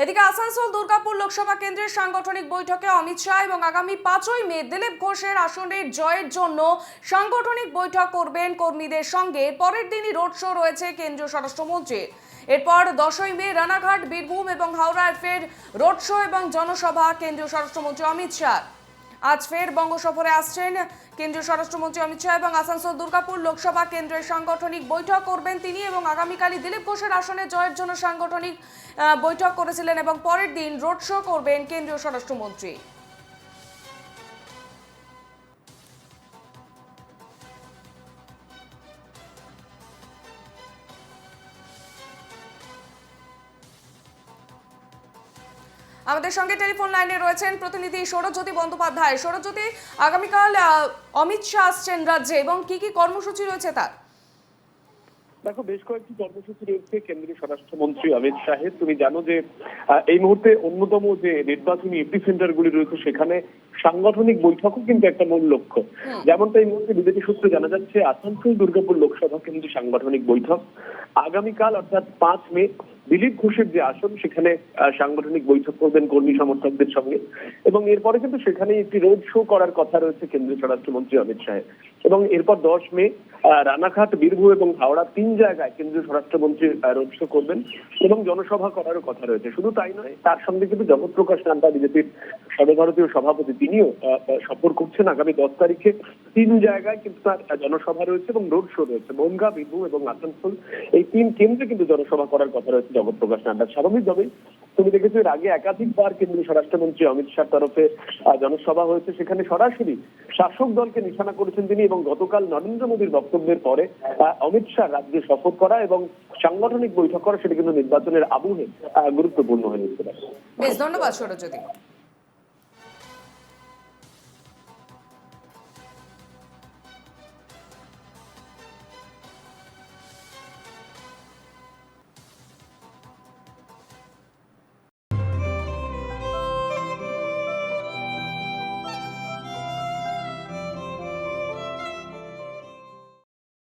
এদিকে আসানসোল দুর্গাপুর লোকসভা কেন্দ্রের সাংগঠনিক বৈঠকে অমিত শাহ এবং আগামী 5ই মে দিলীপ ঘোষের আসনের জয়ের জন্য সাংগঠনিক বৈঠক করবেন কর্মীদের সঙ্গে। পরের দিনই রোড শো রয়েছে কেন্দ্রীয় স্বরাষ্ট্রমন্ত্রীর। এরপর 10ই মে রানাঘাট, বীরভূম এবং হাওড়ায় ফের রোড শো এবং জনসভা কেন্দ্রীয় স্বরাষ্ট্রমন্ত্রী অমিত শাহ। আজ ফের বঙ্গ সফরে আসছেন কেন্দ্রীয় স্বরাষ্ট্রমন্ত্রী অমিত শাহ এবং আসানসোল দুর্গাপুর লোকসভা কেন্দ্রের সাংগঠনিক বৈঠক করবেন তিনি এবং আগামীকালই দিলীপ ঘোষের আসনে জয়ের জন্য সাংগঠনিক বৈঠক করেছিলেন এবং পরের দিন রোড শো করবেন কেন্দ্রীয় স্বরাষ্ট্রমন্ত্রী। আমাদের সঙ্গে টেলিফোন লাইনে রয়েছেন প্রতিনিধি সৌরজ্যোতি বন্দ্যোপাধ্যায়। সৌরজ্যোতি, আগামীকাল অমিত শাহ আসছেন রাজ্যে এবং কি কি কর্মসূচি রয়েছে তার? দেখো, বেশ কয়েকটি কর্মসূচি রয়েছে কেন্দ্রীয় স্বরাষ্ট্রমন্ত্রী অমিত শাহের। তুমি জানো যে এই মুহূর্তে অন্যতম যে নির্বাচনী এপি সেন্টার গুলি রয়েছে সেখানে সাংগঠনিক বৈঠকও কিন্তু একটা মূল লক্ষ্য। যেমনটা এই মুহূর্তে বিজেপি সূত্রে জানা যাচ্ছে, আসানসোল দুর্গাপুর লোকসভা কিন্তু সাংগঠনিক বৈঠক আগামীকাল অর্থাৎ 5 মে দিলীপ ঘোষের যে আসন সেখানে সাংগঠনিক বৈঠক করবেন কর্মী সমর্থকদের সঙ্গে এবং এরপরে কিন্তু সেখানে একটি রোড শো করার কথা রয়েছে কেন্দ্রীয় স্বরাষ্ট্রমন্ত্রী অমিত শাহের। এবং এরপর 10 মে রানাঘাট, বীরভূম এবং হাওড়া 3 জায়গায় কেন্দ্রীয় স্বরাষ্ট্রমন্ত্রী রোড শো করবেন এবং জনসভা করারও কথা রয়েছে। শুধু তাই নয়, তার সঙ্গে কিন্তু জগৎপ্রকাশ নাড্ডা, বিজেপির সর্বভারতীয় সভাপতি, তিনিও সফর করছেন। আগামী 10 তারিখে 3 জায়গায় কিন্তু তার জনসভা রয়েছে এবং রোড শো রয়েছে। বনগাঁ, বীরভূম এবং আসানসোল এই 3 কেন্দ্রে কিন্তু জনসভা করার কথা রয়েছে জগৎপ্রকাশ নাড্ডার। স্বাভাবিকভাবেই তুমি দেখেছো এর আগে একাধিকবার কেন্দ্রীয় স্বরাষ্ট্রমন্ত্রী অমিত শাহর তরফে জনসভা হয়েছে, সেখানে সরাসরি শাসক দলকে নিশানা করেছেন তিনি এবং গতকাল নরেন্দ্র মোদীর বক্তব্যের পরে অমিত শাহ রাজ্যে সফর করা এবং সাংগঠনিক বৈঠক করা সেটা কিন্তু নির্বাচনের আবহে গুরুত্বপূর্ণ হয়ে উঠতে পারে। বেশ, ধন্যবাদ সৌরজ্যোতি।